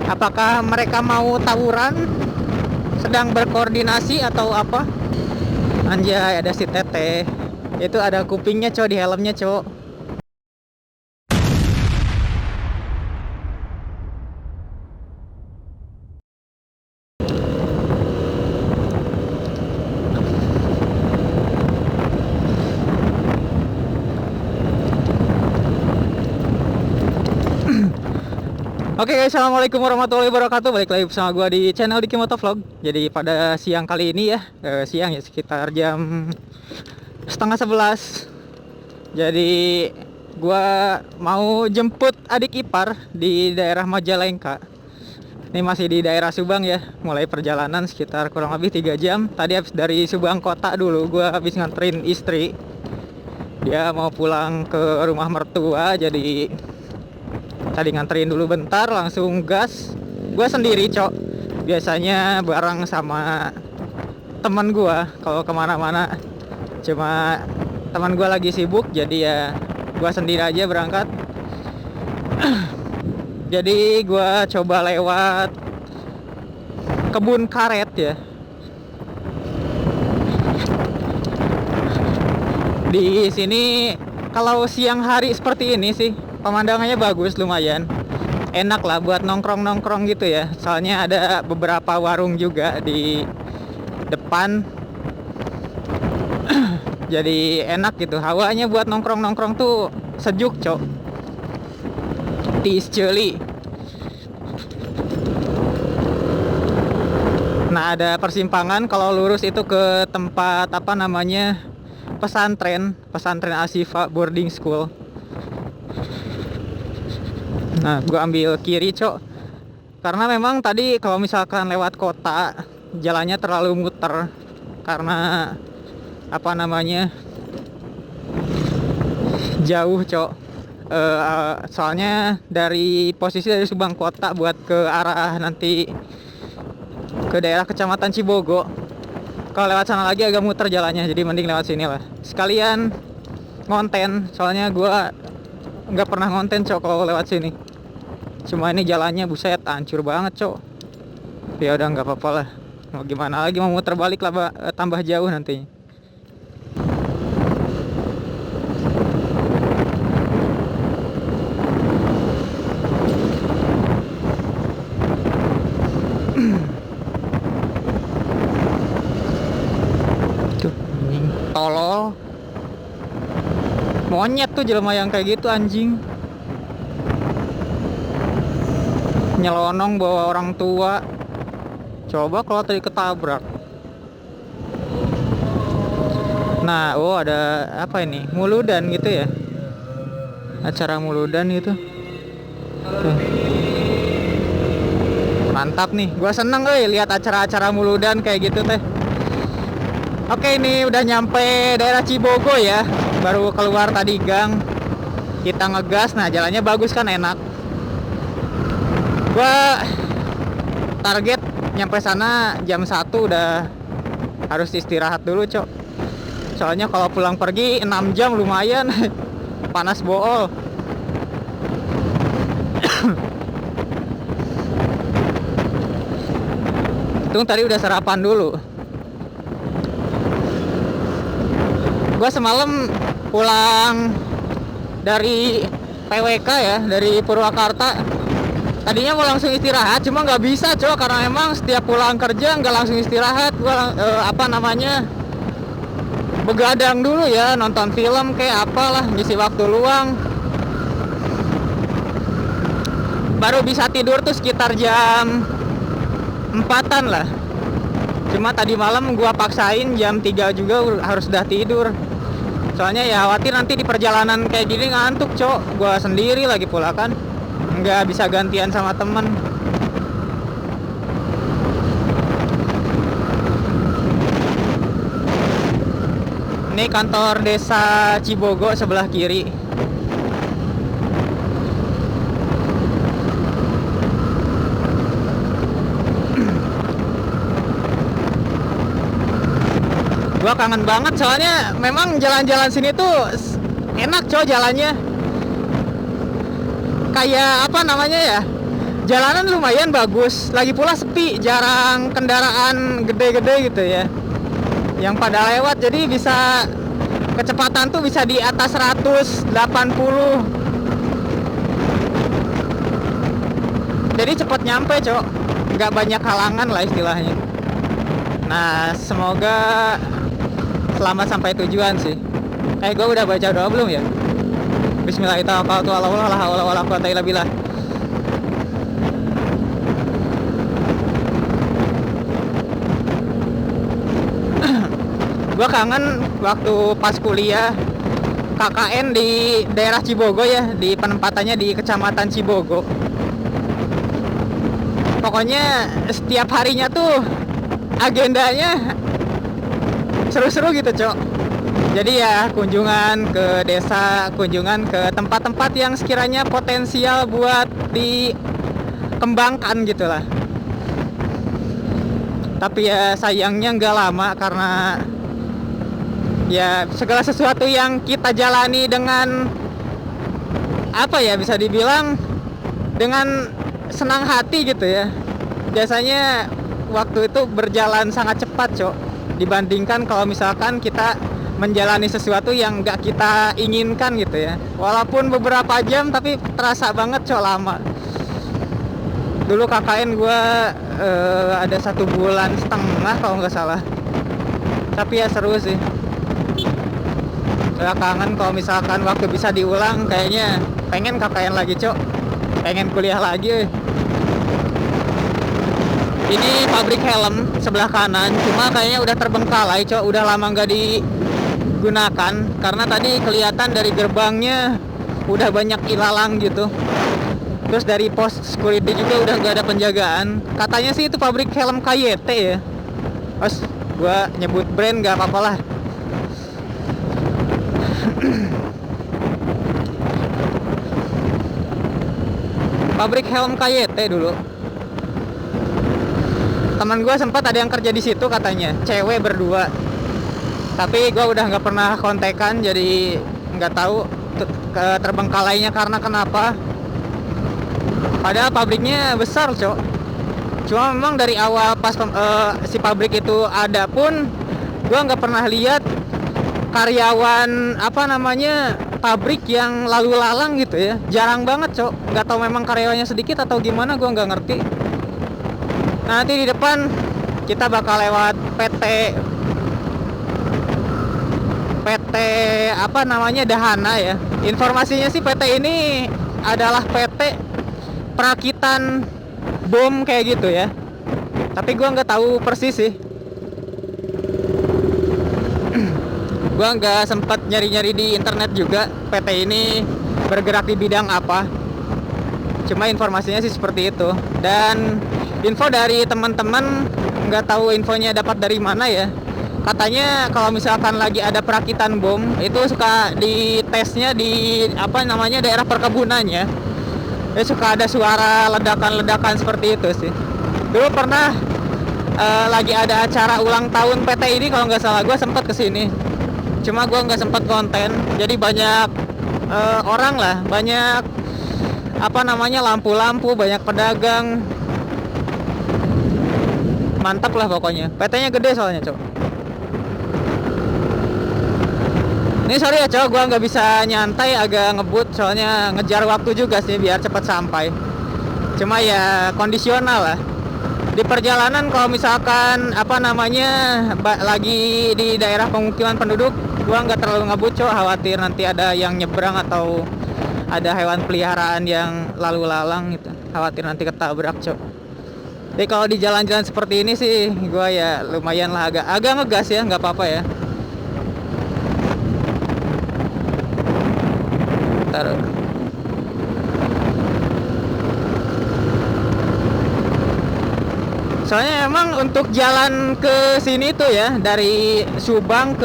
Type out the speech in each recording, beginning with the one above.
Apakah mereka mau tawuran, sedang berkoordinasi atau apa? Anjay, ada si Teteh. Itu ada kupingnya, cok, di helmnya, cok. Oke guys, assalamualaikum warahmatullahi wabarakatuh. Balik lagi bersama gue di channel Diki Motovlog. Jadi pada siang kali ini ya, siang ya, sekitar jam setengah 11. Jadi gue mau jemput adik ipar di daerah Majalengka. Ini masih di daerah Subang ya. Mulai perjalanan sekitar kurang lebih 3 jam. Tadi habis dari Subang kota dulu, gue habis nganterin istri. Dia mau pulang ke rumah mertua, jadi tadi nganterin dulu bentar, langsung gas. Gue sendiri, cok. Biasanya bareng sama teman gue kalau kemana-mana. Cuma teman gue lagi sibuk, jadi ya gue sendiri aja berangkat. Jadi gue coba lewat kebun karet ya. Di sini kalau siang hari seperti ini sih pemandangannya bagus, lumayan enak lah buat nongkrong-nongkrong gitu ya. Soalnya ada beberapa warung juga di depan. Jadi enak gitu, hawanya buat nongkrong-nongkrong tuh sejuk, cok. Tis celi. Nah, ada persimpangan kalau lurus itu ke tempat apa namanya, pesantren Asyifa boarding school. Nah, gue ambil kiri, cok. Karena memang tadi kalau misalkan lewat kota, jalannya terlalu muter. Karena apa namanya, jauh, cok. Soalnya dari posisi dari Subang kota buat ke arah nanti ke daerah kecamatan Cibogo, kalau lewat sana lagi agak muter jalannya. Jadi mending lewat sini lah. Sekalian ngonten, soalnya gue nggak pernah ngonten, cok, kalau lewat sini. Cuma ini jalannya buset hancur banget, cok. Ya udah nggak apa-apa lah. Mau gimana lagi, mau muter balik lah, tambah jauh nantinya. Tuh, anjing tolol. Monyet tuh jelema yang kayak gitu, anjing. Nyelonong bawa orang tua. Coba kalau tadi ketabrak. Nah, oh ada apa ini? Muludan gitu ya? Acara muludan gitu. Tuh. Mantap nih. Gua seneng lihat acara-acara muludan kayak gitu teh. Oke, ini udah nyampe daerah Cibogo ya. Baru keluar tadi gang. Kita ngegas. Nah, jalannya bagus kan, enak. Gua target nyampe sana jam 1, udah harus istirahat dulu, cok. Soalnya kalau pulang pergi 6 jam lumayan. Panas bool. Untung tadi udah sarapan dulu. Gua semalam pulang dari PWK ya, dari Purwakarta. Tadinya mau langsung istirahat, cuma nggak bisa, cok, karena emang setiap pulang kerja nggak langsung istirahat. Gua apa namanya, begadang dulu ya, nonton film kayak apalah, ngisi waktu luang. Baru bisa tidur tuh sekitar jam 4-an lah. Cuma tadi malam gua paksain jam 3 juga harus udah tidur. Soalnya ya khawatir nanti di perjalanan kayak gini ngantuk, cok. Gua sendiri lagi pula kan, nggak bisa gantian sama temen. Ini kantor desa Cibogo sebelah kiri. Gua kangen banget, soalnya memang jalan-jalan sini tuh enak, cok, jalannya. Kayak apa namanya ya, jalanan lumayan bagus, lagi pula sepi, jarang kendaraan gede-gede gitu ya yang pada lewat, jadi bisa kecepatan tuh bisa di atas 180, jadi cepet nyampe cok, nggak banyak halangan lah istilahnya. Nah semoga selamat sampai tujuan sih. Gue udah baca doa belum ya? Bismillahirrahmanirrahim. Gue kangen waktu pas kuliah KKN di daerah Cibogo ya, di penempatannya di Kecamatan Cibogo. Pokoknya setiap harinya tuh agendanya seru-seru gitu cok. Jadi ya kunjungan ke desa, kunjungan ke tempat-tempat yang sekiranya potensial buat dikembangkan gitulah. Tapi ya sayangnya nggak lama, karena ya segala sesuatu yang kita jalani dengan apa ya, bisa dibilang dengan senang hati gitu ya. Biasanya waktu itu berjalan sangat cepat cok, dibandingkan kalau misalkan kita menjalani sesuatu yang nggak kita inginkan gitu ya. Walaupun beberapa jam tapi terasa banget cok lama. Dulu KKN gue ada 1,5 bulan kalau nggak salah. Tapi ya seru sih. Saya kangen kalau misalkan waktu bisa diulang, kayaknya pengen KKN lagi cok, pengen kuliah lagi. Ini pabrik helm sebelah kanan, cuma kayaknya udah terbengkalai cok, udah lama nggak digunakan, karena tadi kelihatan dari gerbangnya udah banyak ilalang gitu. Terus dari pos security juga udah nggak ada penjagaan. Katanya sih itu pabrik helm KYT ya. Os, gua nyebut brand nggak apa-apa lah. Pabrik helm KYT dulu. Teman gue sempat ada yang kerja di situ katanya, cewek berdua. Tapi gue udah nggak pernah kontekan, jadi nggak tahu terbengkalainya karena kenapa. Padahal pabriknya besar cok. Cuma memang dari awal pas si pabrik itu ada pun, gue nggak pernah lihat karyawan pabrik yang lalu lalang gitu ya. Jarang banget cok. Nggak tahu memang karyawannya sedikit atau gimana, gue nggak ngerti. Nah, nanti di depan kita bakal lewat PT Dahana ya. Informasinya sih PT ini adalah PT perakitan bom kayak gitu ya. Tapi gue nggak tahu persis sih. Gue nggak sempat nyari-nyari di internet juga PT ini bergerak di bidang apa. Cuma informasinya sih seperti itu. Dan info dari teman-teman, nggak tahu infonya dapat dari mana ya. Katanya kalau misalkan lagi ada perakitan bom, itu suka di tesnya di daerah perkebunannya. Ya suka ada suara ledakan-ledakan seperti itu sih. Dulu pernah lagi ada acara ulang tahun PT ini kalau nggak salah, gue sempat kesini. Cuma gue nggak sempat konten. Jadi banyak orang lah, banyak lampu-lampu, banyak pedagang. Mantap lah pokoknya. PT-nya gede soalnya cok. Ini sorry ya cok, gue nggak bisa nyantai, agak ngebut soalnya ngejar waktu juga sih biar cepat sampai. Cuma ya kondisional lah. Di perjalanan kalau misalkan lagi di daerah pemukiman penduduk, gue nggak terlalu ngebut cok, khawatir nanti ada yang nyebrang atau ada hewan peliharaan yang lalu lalang gitu. Khawatir nanti ketabrak cok. Jadi kalau di jalan-jalan seperti ini sih gue ya lumayan lah agak ngegas ya, nggak apa-apa ya. Taruh. Soalnya emang untuk jalan ke sini tuh ya, dari Subang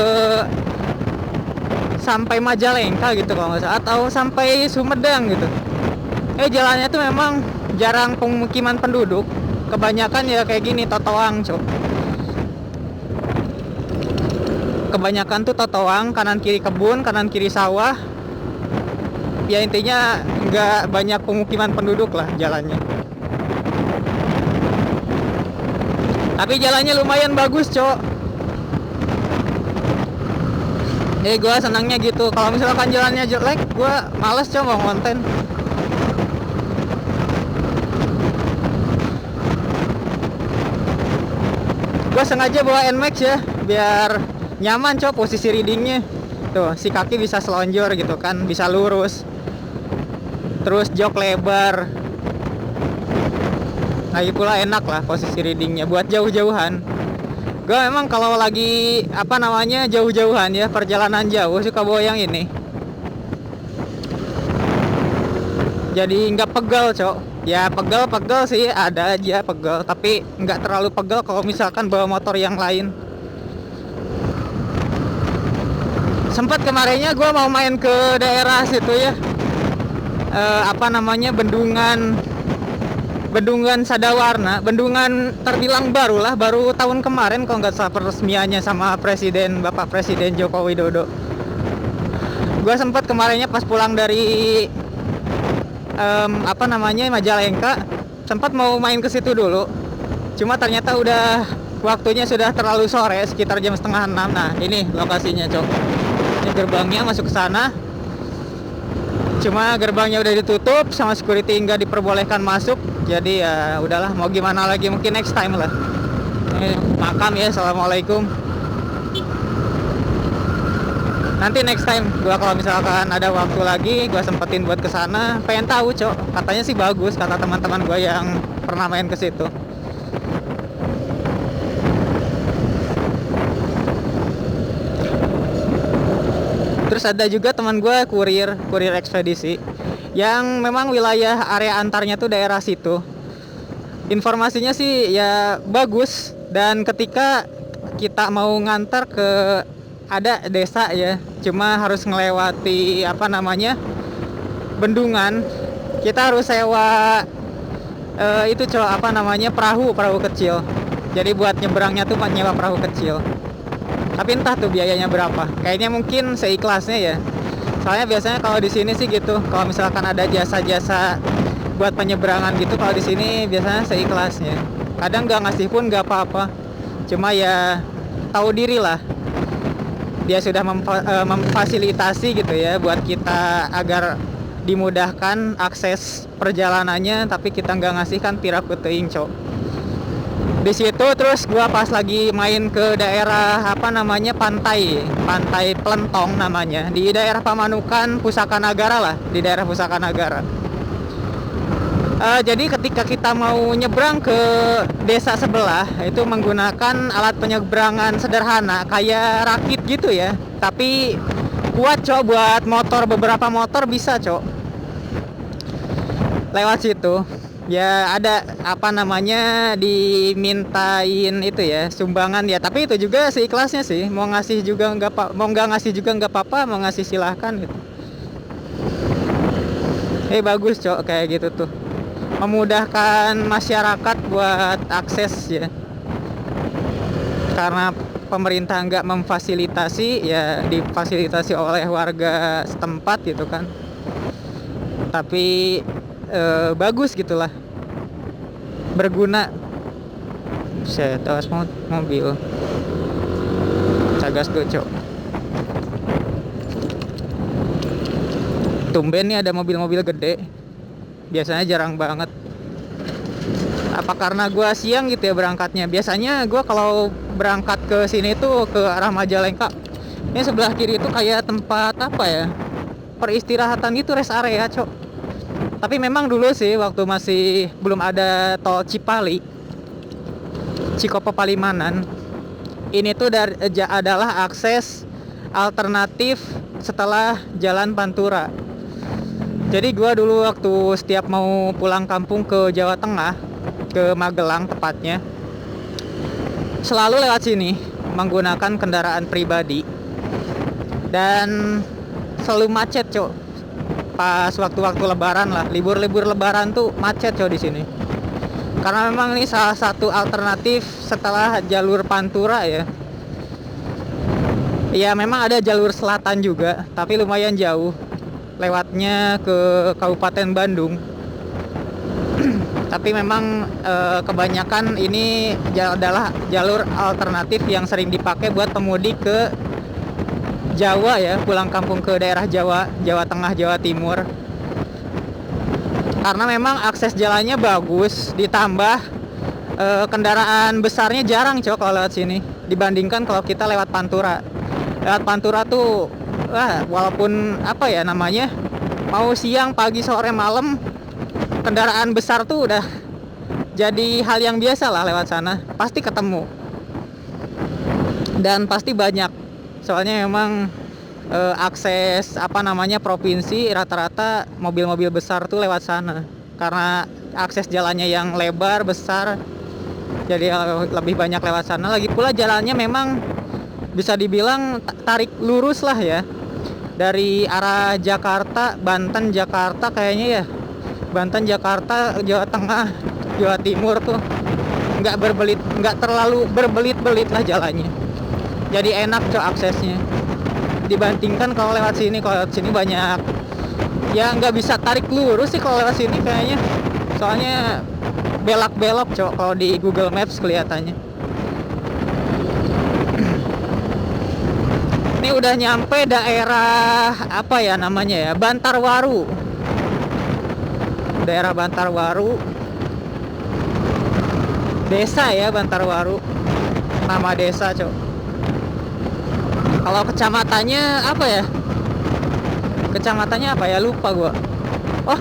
sampai Majalengka gitu kalau nggak salah, atau sampai Sumedang gitu. Jalannya tuh memang jarang pemukiman penduduk. Kebanyakan ya kayak gini, totoang cok. Kebanyakan tuh totoang, kanan kiri kebun, kanan kiri sawah. Ya intinya nggak banyak pemukiman penduduk lah jalannya. Tapi jalannya lumayan bagus, Cok. Jadi gue senangnya gitu. Kalau misalkan jalannya jelek, gue males, Cok, mau konten. Gue sengaja bawa NMAX ya, biar nyaman, Cok, posisi readingnya. Tuh, si kaki bisa selonjor gitu kan, bisa lurus. Terus jok lebar. Lagi pula enak lah posisi readingnya buat jauh-jauhan. Gue memang kalau lagi jauh-jauhan ya, perjalanan jauh, suka bawa yang ini. Jadi nggak pegal, Cok. Ya pegal sih ada aja pegal, tapi nggak terlalu pegal kalau misalkan bawa motor yang lain. Sempat kemarinnya gue mau main ke daerah situ ya, Bendungan Sadawarna. Bendungan terbilang baru tahun kemarin kalau nggak salah peresmiannya sama Bapak Presiden Joko Widodo. Gue sempat kemarinnya pas pulang dari Majalengka, sempat mau main ke situ dulu. Cuma ternyata waktunya sudah terlalu sore, sekitar jam 5:30. Nah, ini lokasinya, Cok. Ini gerbangnya masuk ke sana. Cuma gerbangnya udah ditutup sama security, nggak diperbolehkan masuk. Jadi ya udahlah, mau gimana lagi, mungkin next time lah. Makam ya, assalamualaikum. Nanti next time gua kalau misalkan ada waktu lagi, gua sempetin buat kesana. Pengen tahu, Cok, katanya sih bagus, kata teman-teman gua yang pernah main ke situ. Terus ada juga teman gue kurir ekspedisi yang memang wilayah area antarnya tuh daerah situ. Informasinya sih ya bagus, dan ketika kita mau ngantar ke ada desa ya, cuma harus ngelewati bendungan, kita harus sewa perahu kecil. Jadi buat nyebrangnya tuh nyewa perahu kecil. Tapi entah tuh biayanya berapa. Kayaknya mungkin seikhlasnya ya. Soalnya biasanya kalau di sini sih gitu. Kalau misalkan ada jasa-jasa buat penyeberangan gitu, kalau di sini biasanya seikhlasnya. Kadang nggak ngasih pun nggak apa-apa. Cuma ya tahu diri lah. Dia sudah memfasilitasi gitu ya buat kita agar dimudahkan akses perjalanannya, tapi kita nggak ngasih kan piraku teuing, Cok. Di situ terus gua pas lagi main ke daerah pantai Plentong namanya, di daerah Pamanukan, Pusaka Nagara lah, di daerah Pusaka Nagara. Jadi ketika kita mau nyebrang ke desa sebelah, itu menggunakan alat penyeberangan sederhana kayak rakit gitu ya, tapi kuat, Cok, buat motor, beberapa motor bisa, Cok, lewat situ. Ya ada dimintain itu ya, sumbangan ya, tapi itu juga seikhlasnya sih. Mau nggak ngasih juga nggak apa-apa, mau ngasih silahkan gitu. Bagus, Cok, kayak gitu tuh, memudahkan masyarakat buat akses ya, karena pemerintah nggak memfasilitasi, ya difasilitasi oleh warga setempat gitu kan. Tapi bagus gitulah, berguna. Saya tawas mobil cagas tuh, Cok. Tumben nih ada mobil-mobil gede, biasanya jarang banget. Apa karena gue siang gitu ya berangkatnya? Biasanya gue kalau berangkat ke sini tuh ke arah Majalengka, ini sebelah kiri itu kayak tempat peristirahatan gitu, rest area, Cok. Tapi memang dulu sih waktu masih belum ada tol Cikopo Palimanan, ini tuh adalah akses alternatif setelah Jalan Pantura. Jadi gua dulu waktu setiap mau pulang kampung ke Jawa Tengah, ke Magelang tepatnya, selalu lewat sini menggunakan kendaraan pribadi, dan selalu macet, Cok. Pas waktu-waktu lebaran lah, libur-libur lebaran tuh macet, Cok, di sini. Karena memang ini salah satu alternatif setelah jalur Pantura ya. Ya memang ada jalur selatan juga, tapi lumayan jauh. Lewatnya ke Kabupaten Bandung. Tapi memang kebanyakan ini adalah jalur alternatif yang sering dipakai buat pemudik ke Jawa ya, pulang kampung ke daerah Jawa, Jawa Tengah, Jawa Timur. Karena memang akses jalannya bagus, ditambah kendaraan besarnya jarang cok kalau lewat sini dibandingkan kalau kita lewat Pantura. Lewat Pantura tuh walaupun apa ya namanya, mau siang, pagi, sore, malam, kendaraan besar tuh udah jadi hal yang biasa lah lewat sana. Pasti ketemu dan pasti banyak. Soalnya memang akses apa namanya provinsi rata-rata mobil-mobil besar tuh lewat sana. Karena akses jalannya yang lebar, besar, jadi lebih banyak lewat sana. Lagi pula jalannya memang bisa dibilang tarik lurus lah ya. Dari arah Jakarta, Banten, Jakarta kayaknya ya. Banten, Jakarta, Jawa Tengah, Jawa Timur tuh nggak terlalu berbelit-belit lah jalannya. Jadi enak cok aksesnya. Dibandingkan kalau lewat sini banyak ya, nggak bisa tarik lurus sih kalau lewat sini kayaknya. Soalnya belok-belok cok kalau di Google Maps kelihatannya. Ini udah nyampe daerah apa ya namanya ya, Bantarwaru. Daerah Bantarwaru. Desa ya Bantarwaru. Nama desa, cok. Kalau kecamatannya apa ya? Kecamatannya apa ya? Lupa gua. Oh.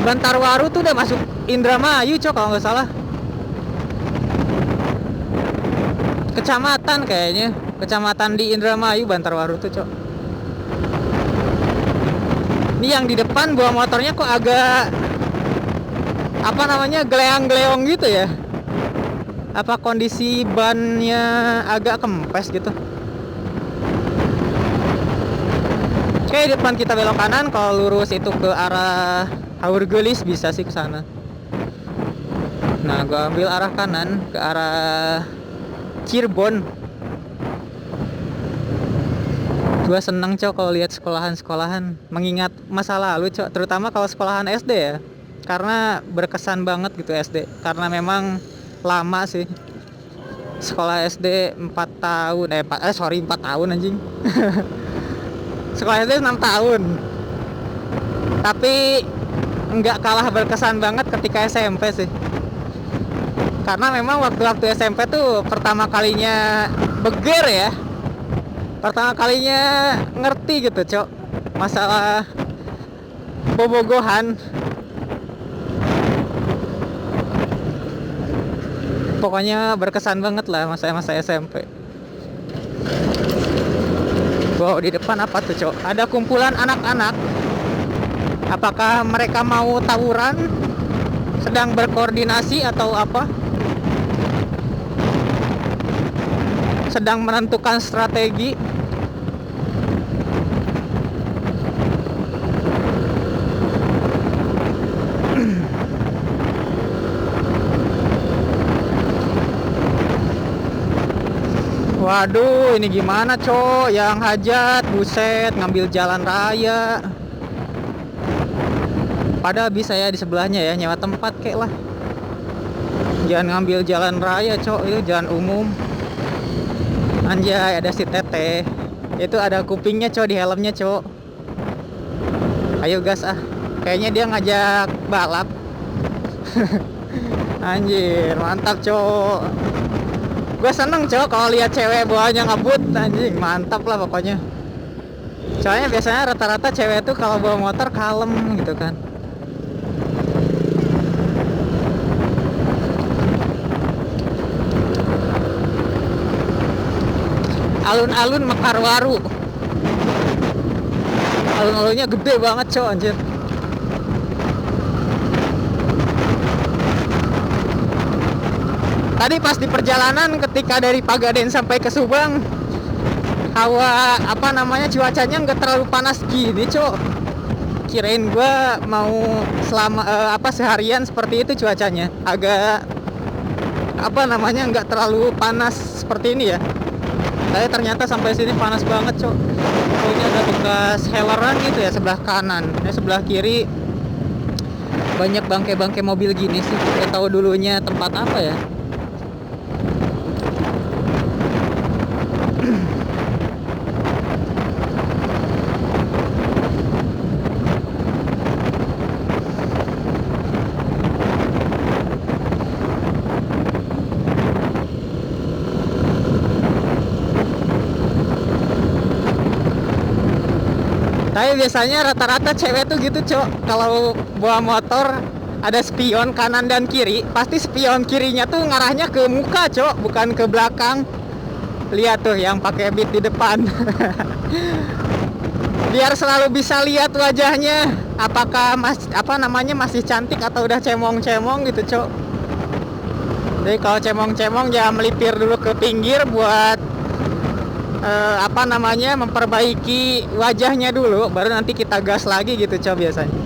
Bantarwaru tuh udah masuk Indramayu, cok, kalau nggak salah. Kecamatan kayaknya. Kecamatan di Indramayu Bantarwaru tuh, cok. Ini yang di depan bawa motornya kok agak apa namanya, geleang-geleong gitu ya. Apa kondisi bannya agak kempes gitu. Oke, di depan kita belok kanan. Kalau lurus itu ke arah Haurgelis bisa sih ke sana. Nah, gua ambil arah kanan ke arah Cirebon. Gue seneng cok kalau lihat sekolahan-sekolahan, mengingat masa lalu cok, terutama kalau sekolahan SD ya, karena berkesan banget gitu SD, karena memang lama sih. Sekolah SD 4 tahun, 4 tahun anjing. Sekolah SD 6 tahun, tapi nggak kalah berkesan banget ketika SMP sih, karena memang waktu SMP tuh pertama kalinya beger ya. Pertama kalinya ngerti gitu cok masalah bobogohan. Pokoknya berkesan banget lah masa SMP. Wow, di depan apa tuh cok? Ada kumpulan anak-anak. Apakah mereka mau tawuran? Sedang berkoordinasi atau apa? Sedang menentukan strategi. Waduh, ini gimana cok? Yang hajat, buset, ngambil jalan raya. Padahal bisa ya di sebelahnya ya, nyewa tempat kek lah. Jangan ngambil jalan raya cok, itu jalan umum. Anjay, ada si Teteh. Itu ada kupingnya cok di helmnya cok. Ayo gas ah. Kayaknya dia ngajak balap. Anjir, mantap cok. Gue seneng cok kalau lihat cewek bawahnya ngebut, anjing, mantap lah pokoknya. Soalnya biasanya rata-rata cewek tuh kalau bawa motor kalem gitu kan. Alun-alun Mekarwaru. Alun-alunnya gede banget cok, anjir. Tadi pas di perjalanan ketika dari Pagaden sampai ke Subang, hawa apa namanya, cuacanya nggak terlalu panas gini cok. Kirain gua mau selama seharian seperti itu cuacanya, agak apa namanya, nggak terlalu panas seperti ini ya. Tapi ternyata sampai sini panas banget cok. Oh, ini ada bekas heleran gitu ya sebelah kanan. Ini sebelah kiri banyak bangke-bangke mobil gini sih? Gak tahu dulunya tempat apa ya. Tapi biasanya rata-rata cewek tuh gitu, Cok. Kalau bawa motor ada spion kanan dan kiri, pasti spion kirinya tuh ngarahnya ke muka, Cok, bukan ke belakang. Lihat tuh yang pakai beat di depan. Biar selalu bisa lihat wajahnya, apakah masih cantik atau udah cemong-cemong gitu, Cok. Jadi kalau cemong-cemong ya melipir dulu ke pinggir buat memperbaiki wajahnya dulu, baru nanti kita gas lagi gitu, Cok, biasanya.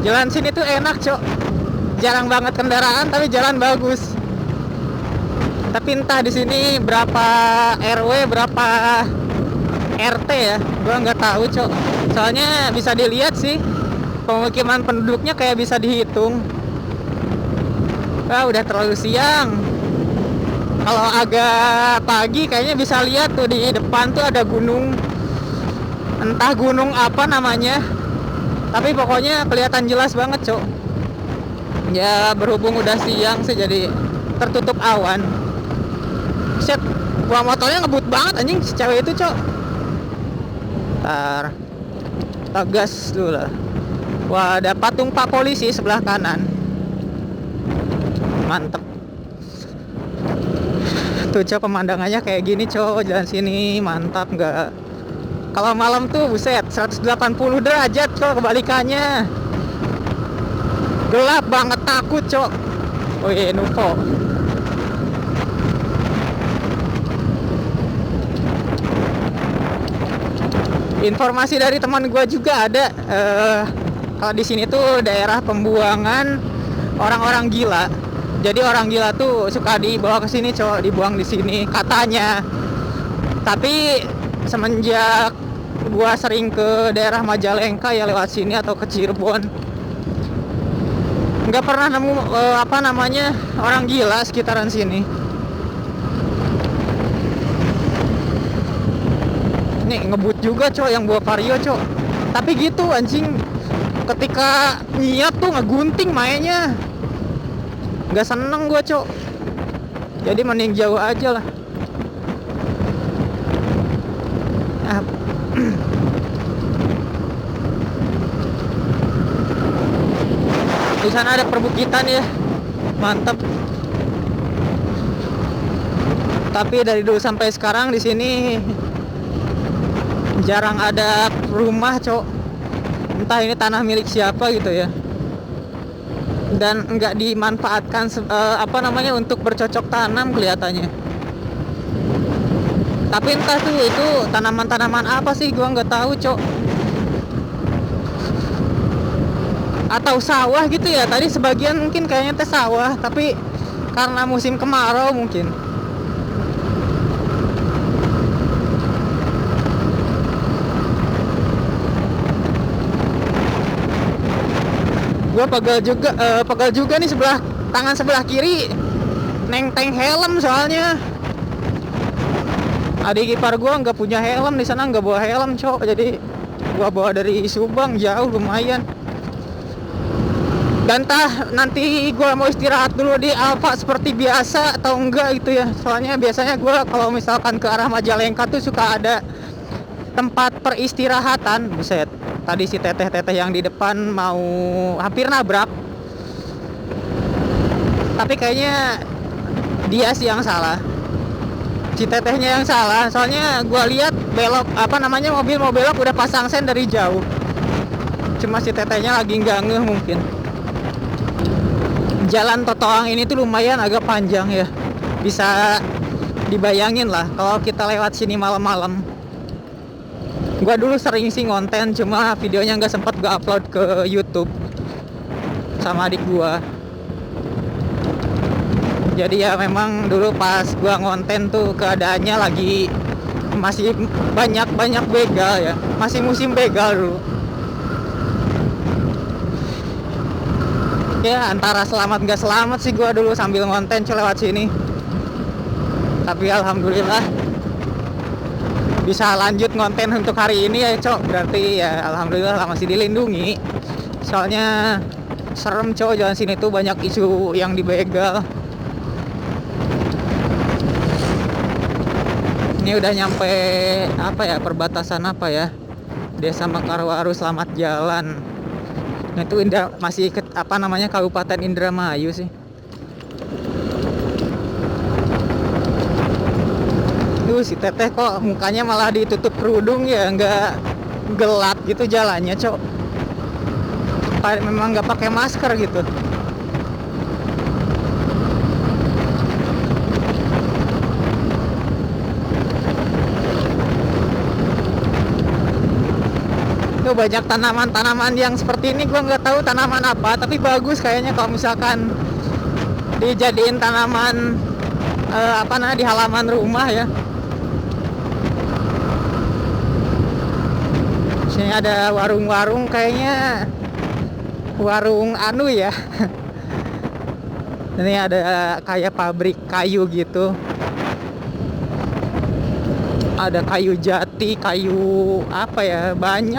Jalan sini tuh enak, Cok. Jarang banget kendaraan tapi jalan bagus. Tapi entah di sini berapa RW, berapa RT ya, gua nggak tahu, Cok. Soalnya bisa dilihat sih, pemukiman penduduknya kayak bisa dihitung. Udah terlalu siang. Kalau agak pagi kayaknya bisa lihat tuh di depan tuh ada gunung. Entah gunung apa namanya, tapi pokoknya kelihatan jelas banget, Cok. Ya berhubung udah siang sih jadi tertutup awan. Set, gua motornya ngebut banget anjing si cewek itu, Cok. Ntar kita gas dulu lah. Wah, ada patung Pak Polisi sebelah kanan. Mantep. Tuh, Cok, pemandangannya kayak gini, Cok. Jalan sini mantap nggak? Kalau malam tuh buset 180 derajat, Cok, kebalikannya. Gelap banget, takut, Cok. Oh iya, Nuvo. Informasi dari teman gue juga ada. Kalau di sini tuh daerah pembuangan orang-orang gila. Jadi orang gila tuh suka dibawa ke sini, Cok, dibuang di sini katanya. Tapi semenjak gua sering ke daerah Majalengka ya lewat sini atau ke Cirebon, nggak pernah nemu orang gila sekitaran sini. Nih ngebut juga, Cok, yang bawa Vario, Cok. Tapi gitu anjing, ketika niat tuh ngegunting mainnya. Nggak seneng gue, Cok. Jadi mending jauh aja lah. Di sana ada perbukitan ya, mantap. Tapi dari dulu sampai sekarang di sini jarang ada rumah, Cok. Entah ini tanah milik siapa gitu ya. Dan nggak dimanfaatkan untuk bercocok tanam kelihatannya. Tapi entah tuh itu tanaman-tanaman apa sih, gua nggak tahu, Cok. Atau sawah gitu ya. Tadi sebagian mungkin kayaknya teh sawah, tapi karena musim kemarau mungkin. Gue pegal juga nih tangan sebelah kiri nenteng helm, soalnya adik ipar gue nggak punya helm, di sana nggak bawa helm, Cok. Jadi gue bawa dari Subang, jauh lumayan. Dan nanti gue mau istirahat dulu di Alfa seperti biasa atau enggak gitu ya. Soalnya biasanya gue kalau misalkan ke arah Majalengka tuh suka ada tempat peristirahatan. Buset, tadi si teteh-teteh yang di depan mau hampir nabrak. Tapi kayaknya dia sih yang salah, si tetehnya yang salah. Soalnya gue lihat mobil mau belok udah pasang sen dari jauh. Cuma si tetehnya lagi nggak ngeh mungkin. Jalan Totoang ini tuh lumayan agak panjang ya. Bisa dibayangin lah kalau kita lewat sini malam-malam. Gua dulu sering sih ngonten, cuma videonya nggak sempat gua upload ke YouTube sama adik gua. Jadi ya memang dulu pas gua ngonten tuh keadaannya lagi masih banyak begal ya, masih musim begal dulu ya. Antara selamat nggak selamat sih gua dulu sambil ngonten lewat sini, tapi alhamdulillah bisa lanjut ngonten untuk hari ini ya cok. Berarti ya alhamdulillah lah masih dilindungi, soalnya serem cok jalan sini tuh banyak isu yang dibegal. Ini udah nyampe apa ya, perbatasan apa ya, Desa Mekarwaru Selamat Jalan. Nah, itu masih apa namanya, Kabupaten Indramayu sih. Duh, si teteh kok mukanya malah ditutup kerudung ya, nggak gelap gitu jalannya cok. Memang nggak pakai masker gitu. Tuh banyak tanaman-tanaman yang seperti ini, gua nggak tahu tanaman apa, tapi bagus kayaknya kalau misalkan dijadiin tanaman apa namanya di halaman rumah ya. Sini ada warung-warung, kayaknya warung anu ya. Ini ada kayak pabrik kayu gitu. Ada kayu jati, kayu apa ya, banyak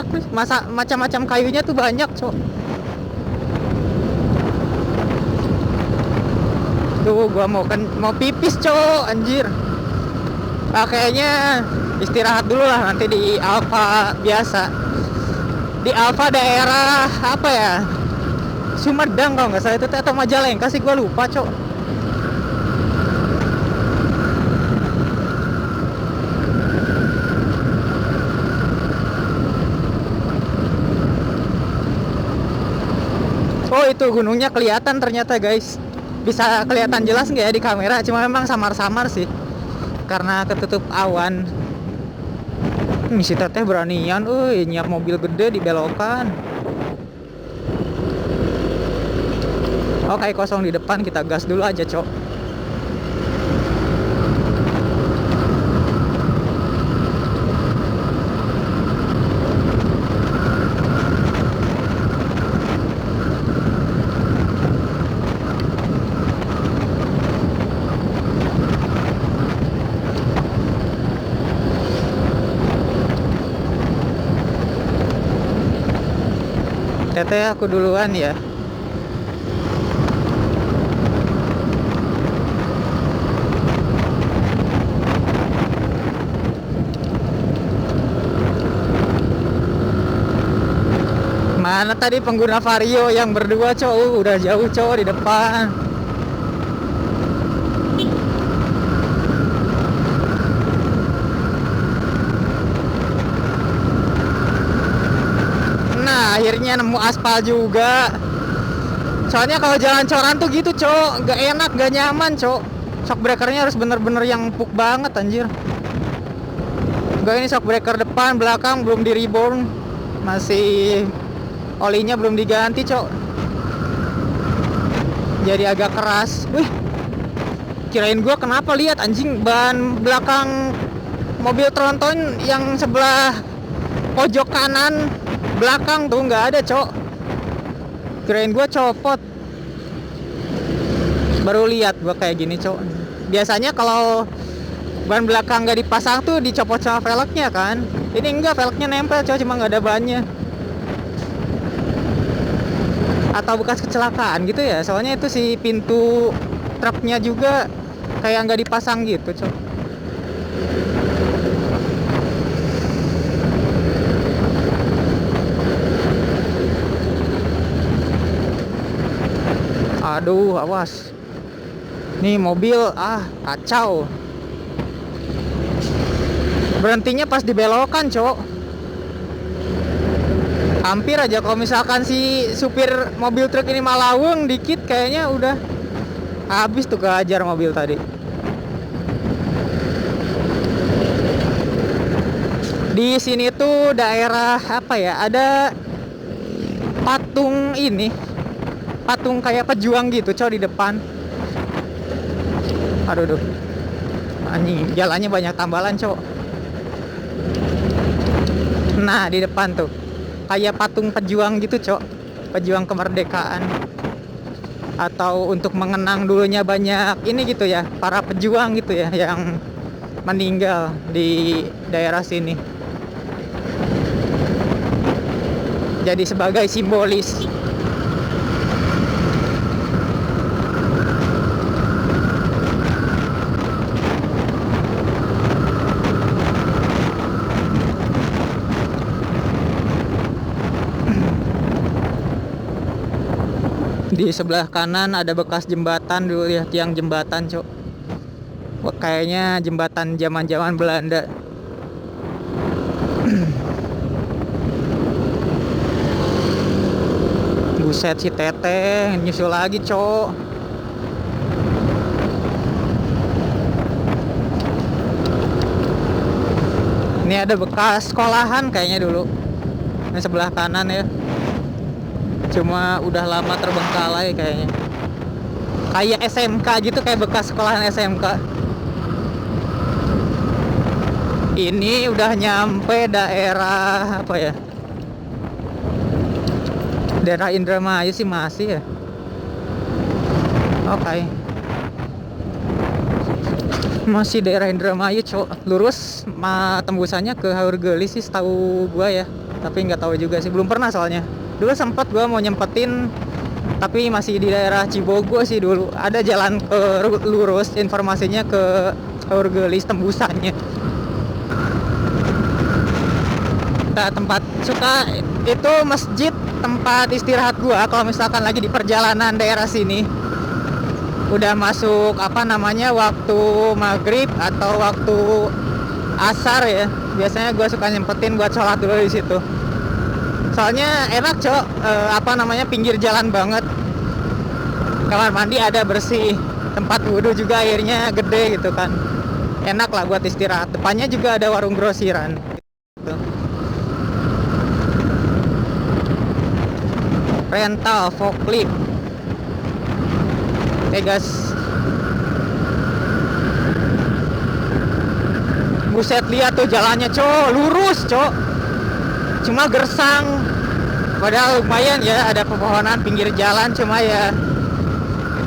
macam-macam kayunya tuh banyak cok. Tuh gua mau pipis cok, anjir. Kayaknya istirahat dulu lah, nanti di Alfa biasa. Di Alfa daerah apa ya, Sumedang kalau nggak salah itu, atau Majalengka sih, gua lupa cok. Oh itu gunungnya kelihatan ternyata guys. Bisa kelihatan jelas nggak ya di kamera? Cuma memang samar-samar sih karena ketutup awan. Si teteh beranian, nyiap mobil gede dibelokan. Oh kayak kosong di depan, kita gas dulu aja cok. Teteh aku duluan ya. Mana tadi pengguna Vario yang berdua cowok, udah jauh cowok di depan. Akhirnya nemu aspal juga. Soalnya kalau jalan coran tuh gitu cok, gak enak, gak nyaman cok. Shock breakernya harus bener-bener yang empuk banget anjir. Gak, ini shock breaker depan, belakang belum di reborn, masih olinya belum diganti cok. Jadi agak keras. Wih, kirain gua kenapa, lihat anjing ban belakang mobil tronton yang sebelah pojok kanan belakang tuh nggak ada cok. Kirain gua copot, baru lihat gua kayak gini cok. Biasanya kalau ban belakang nggak dipasang tuh dicopot sama velgnya kan. Ini enggak, velgnya nempel cok, cuma nggak ada bannya. Atau bekas kecelakaan gitu ya, soalnya itu si pintu truknya juga kayak nggak dipasang gitu cok. Aduh, awas. Nih mobil, kacau. Berhentinya pas dibelokan, cok. Hampir aja kalau misalkan si supir mobil truk ini malaweng dikit, kayaknya udah habis tuh kehajar mobil tadi. Di sini tuh daerah apa ya? Ada patung ini, patung kayak pejuang gitu cowok di depan. Aduh, anjing, jalannya banyak tambalan cowok. Nah, di depan tuh kayak patung pejuang gitu, Cok. Pejuang kemerdekaan. Atau untuk mengenang dulunya banyak ini gitu ya, para pejuang gitu ya yang meninggal di daerah sini. Jadi sebagai simbolis. Di sebelah kanan ada bekas jembatan dulu ya, tiang jembatan, Cok. Wah, kayaknya jembatan zaman-zaman Belanda. Buset, si Teteh nyusul lagi, Cok. Ini ada bekas sekolahan kayaknya dulu. Ini sebelah kanan ya. Cuma udah lama terbengkalai kayaknya. Kayak SMK gitu, kayak bekas sekolahan SMK. Ini udah nyampe daerah apa ya? Daerah Indramayu sih masih ya. Oke. Masih daerah Indramayu, Cok. Lurus tembusannya ke Haurgelis sih setahu gua ya. Tapi nggak tahu juga sih, belum pernah soalnya. Dulu sempat gua mau nyempetin, tapi masih di daerah Cibogo sih dulu. Ada jalan ke lurus, informasinya ke Haurgelis tembusannya. Nah, tempat suka itu masjid tempat istirahat gua kalau misalkan lagi di perjalanan daerah sini. Udah masuk apa namanya waktu maghrib atau waktu asar ya. Biasanya gua suka nyempetin buat sholat dulu di situ. Soalnya enak, Cok. Apa namanya, pinggir jalan banget. Kamar mandi ada bersih, tempat wudhu juga airnya gede gitu kan. Enak lah buat istirahat. Depannya juga ada warung grosiran gitu. Rental forklift. Guys, buset, lihat tuh jalannya, Cok. Lurus, Cok. Cuma gersang. Padahal lumayan ya, ada pepohonan pinggir jalan, cuma ya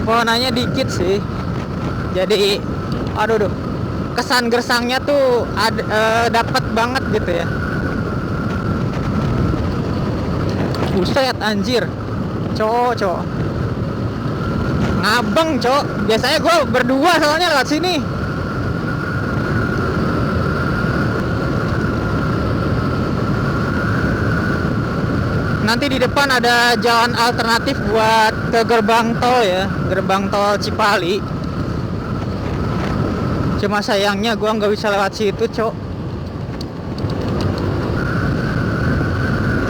pohonannya dikit sih. Jadi aduh, kesan gersangnya tuh dapat banget gitu ya. Buset, anjir. Cok. Ngabeng, Cok. Biasanya gue berdua soalnya lewat sini. Nanti di depan ada jalan alternatif buat ke gerbang tol ya, gerbang tol Cipali. Cuma sayangnya gua nggak bisa lewat situ, Cok.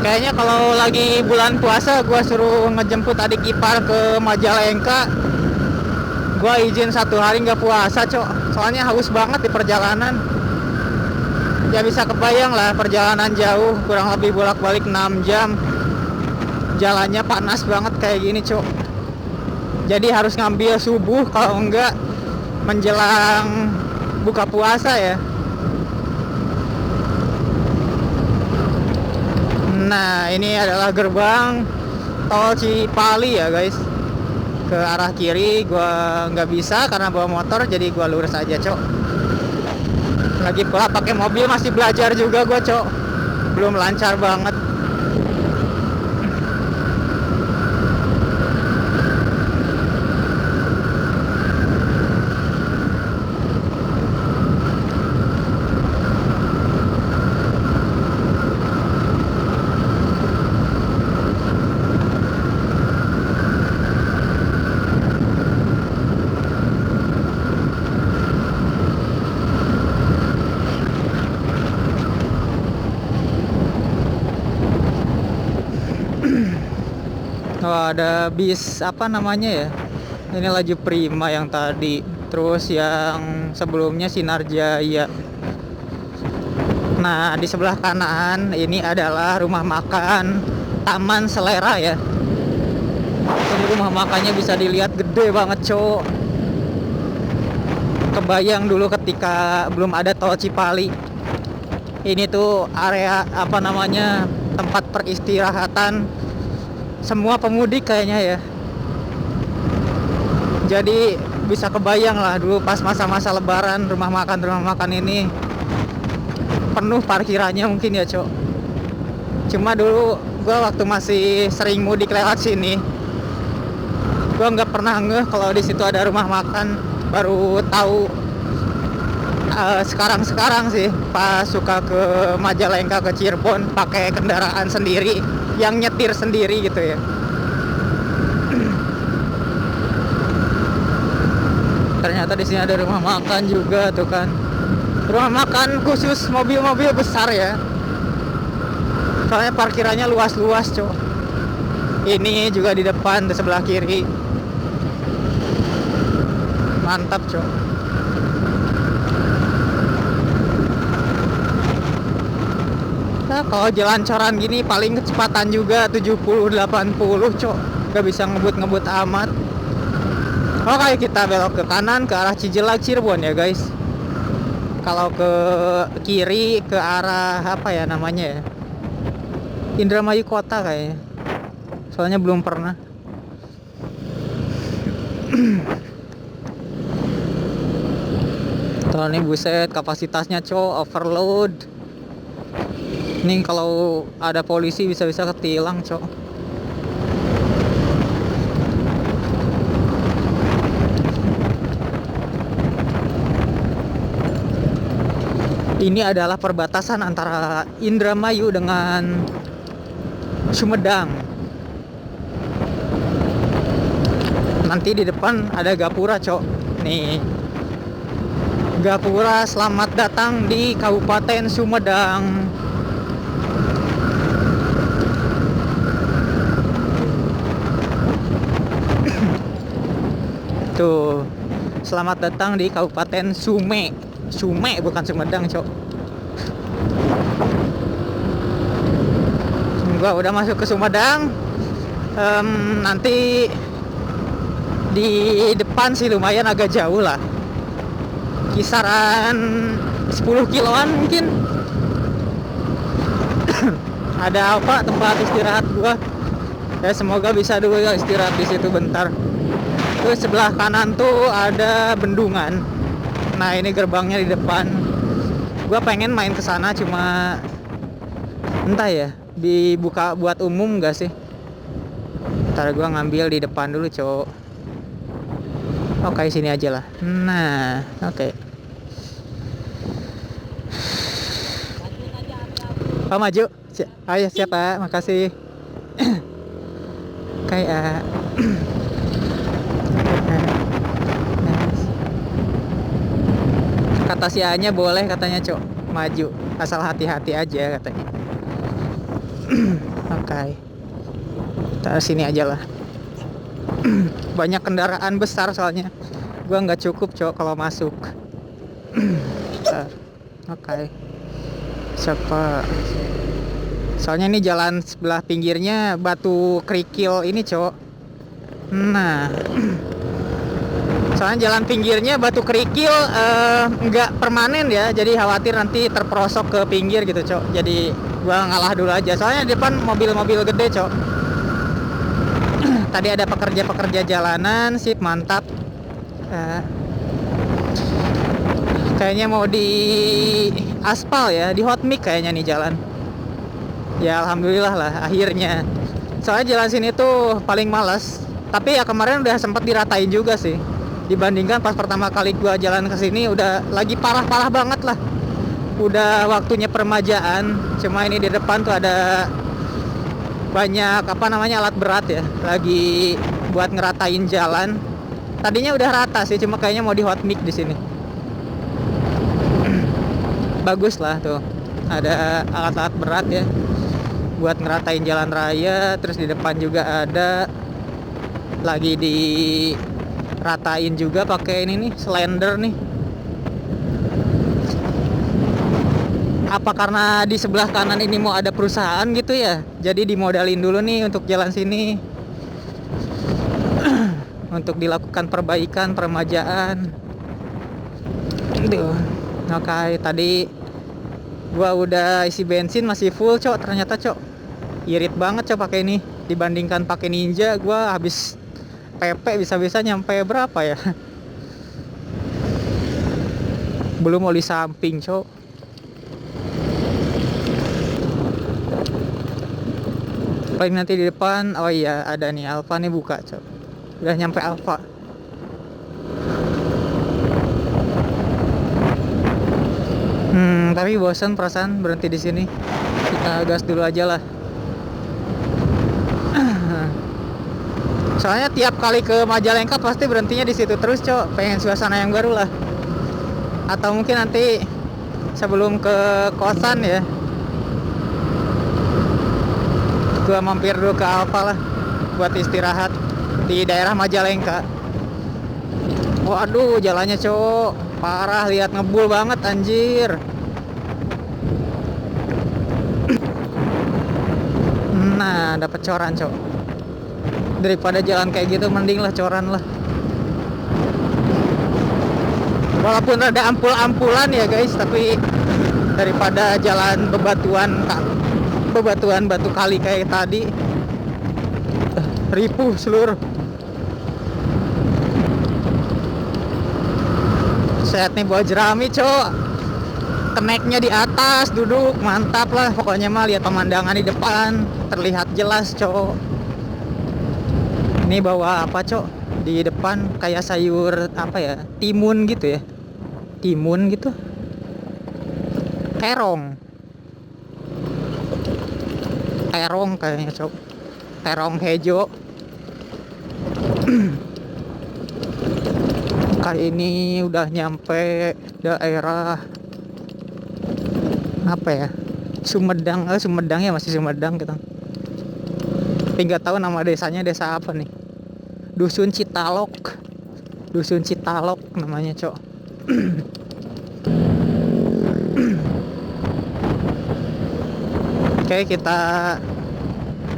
Kayaknya kalau lagi bulan puasa gua suruh ngejemput adik ipar ke Majalengka, gua izin 1 hari nggak puasa, Cok. Soalnya haus banget di perjalanan. Ya bisa kebayang lah, perjalanan jauh, kurang lebih bolak-balik 6 jam. Jalannya panas banget kayak gini, Cok. Jadi harus ngambil subuh, kalau enggak menjelang buka puasa ya. Nah, ini adalah gerbang tol Cipali ya, guys. Ke arah kiri gua nggak bisa karena bawa motor, jadi gua lurus aja, Cok. Lagi pula pakai mobil masih belajar juga gua, Cok. Belum lancar banget. Oh, ada bis apa namanya ya? Ini laju Prima yang tadi. Terus yang sebelumnya Sinar Jaya. Nah, di sebelah kanan ini adalah rumah makan Taman Selera ya. Ini rumah makannya bisa dilihat gede banget, Cok. Kebayang dulu ketika belum ada tol Cipali. Ini tuh area apa namanya, tempat peristirahatan semua pemudik kayaknya ya. Jadi bisa kebayang lah dulu pas masa-masa lebaran rumah makan ini penuh parkirannya mungkin ya, Cok. Cuma dulu gua waktu masih sering mudik lewat sini, gua nggak pernah ngeh kalau di situ ada rumah makan. Baru tahu sekarang sih pas suka ke Majalengka, ke Cirebon pakai kendaraan sendiri yang nyetir sendiri gitu ya. Ternyata di sini ada rumah makan juga tuh kan. Rumah makan khusus mobil-mobil besar ya. Soalnya parkirannya luas-luas, Cok. Ini juga di depan, di sebelah kiri. Mantap, Cok. Nah, kalau jalan coran gini paling kecepatan juga 70-80, Cok. Gak bisa ngebut-ngebut amat. Oke, kita belok ke kanan ke arah Cijelak Cirebon ya, guys. Kalau ke kiri ke arah apa ya namanya ya? Indramayu Kota kayaknya. Soalnya belum pernah. Tuh nih buset, kapasitasnya overload. Nih kalau ada polisi bisa-bisa ketilang, Cok. Ini adalah perbatasan antara Indramayu dengan Sumedang. Nanti di depan ada gapura, Cok. Nih. Gapura, selamat datang di Kabupaten Sumedang. Tuh. Selamat datang di Kabupaten Sume bukan Sumedang, Cok. Gua udah masuk ke Sumedang. Nanti di depan sih lumayan agak jauh lah, kisaran 10 kiloan mungkin. Ada apa tempat istirahat gua ya, semoga bisa dulu ya istirahat di situ bentar. Terus sebelah kanan tuh ada bendungan. Nah ini gerbangnya di depan. Gua pengen main ke sana, cuma entah ya dibuka buat umum gak sih. Ntar gua ngambil di depan dulu, Cok. Oke, sini aja lah. Nah, oke. Oh, maju. Ayo, siapa? Makasih. Kayak kata si A-nya boleh katanya, Cok. Maju, asal hati-hati aja katanya. Oke. Kita sini aja lah. Banyak kendaraan besar soalnya. Gua nggak cukup, Cok, kalau masuk. Oke. Siapa? Soalnya ini jalan sebelah pinggirnya batu kerikil ini, Cok. Nah, soalnya jalan pinggirnya batu kerikil nggak permanen ya, jadi khawatir nanti terperosok ke pinggir gitu, Cok. Jadi gua ngalah dulu aja. Soalnya di depan mobil-mobil gede, Cok. Tadi ada pekerja-pekerja jalanan, sip, mantap. Kayaknya mau di aspal ya, di hot mix kayaknya nih jalan. Ya alhamdulillah lah akhirnya. Soalnya jalan sini tuh paling malas. Tapi ya kemarin udah sempat diratain juga sih. Dibandingkan pas pertama kali gua jalan ke sini udah lagi parah-parah banget lah. Udah waktunya permajaan. Cuma ini di depan tuh ada banyak apa namanya alat berat ya, lagi buat ngeratain jalan. Tadinya udah rata sih, cuma kayaknya mau di hot mix di sini. Bagus lah tuh. Ada alat-alat berat ya buat ngeratain jalan raya. Terus di depan juga ada lagi diratain juga pakai ini nih, slender nih. Apa karena di sebelah kanan ini mau ada perusahaan gitu ya, jadi dimodalin dulu nih untuk jalan sini untuk dilakukan perbaikan, peremajaan. Oke, tadi Gua udah isi bensin masih full, Cok. Ternyata, Cok, irit banget, Cok, pakai ini. Dibandingkan pakai Ninja, gua habis PP bisa-bisa nyampe berapa ya? Belum oli samping, Cok. Paling nanti di depan, oh iya ada nih Alfa nih buka, Cok. Udah nyampe Alfa. Tapi bosan perasaan berhenti di sini. Kita gas dulu aja lah. Soalnya tiap kali ke Majalengka pasti berhentinya di situ terus, Cok. Pengen suasana yang baru lah. Atau mungkin nanti sebelum ke kosan ya, gua mampir dulu ke Alfa lah buat istirahat di daerah Majalengka. Waduh, jalannya, Cok, parah, lihat ngebul banget anjir. Nah, dapat coran, Cok. Daripada jalan kayak gitu mending lah coran lah. Walaupun ada ampul-ampulan ya guys, tapi daripada jalan bebatuan batu kali kayak tadi, ripuh seluruh. Set nih buat jerami, Cok. Keneknya di atas, duduk mantap lah. Pokoknya mah lihat pemandangan di depan terlihat jelas, Cok. Ini bawa apa, Cok? Di depan kayak sayur apa ya? Timun gitu ya. Timun gitu. Terong. Terong kayaknya, Cok. Terong hejo. Kali ini udah nyampe daerah apa ya? Sumedang. Sumedang ya, masih Sumedang kita. Tapi nggak tahu nama desanya desa apa nih. Dusun Citalok. Dusun Citalok namanya, Cok. Oke, kita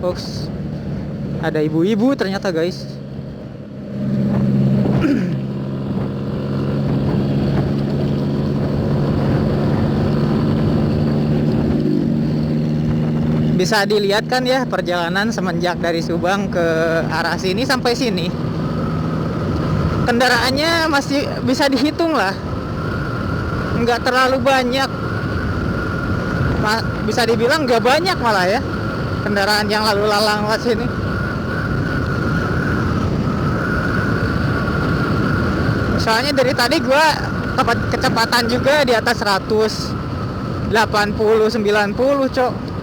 Oops. Ada ibu-ibu ternyata, guys. Bisa dilihat kan ya perjalanan semenjak dari Subang ke arah sini sampai sini. Kendaraannya masih bisa dihitung lah. Nggak terlalu banyak. Bisa dibilang nggak banyak malah ya kendaraan yang lalu lalang lewat sini. Soalnya dari tadi gua dapat kecepatan juga di atas 100, 80, 90, Cok.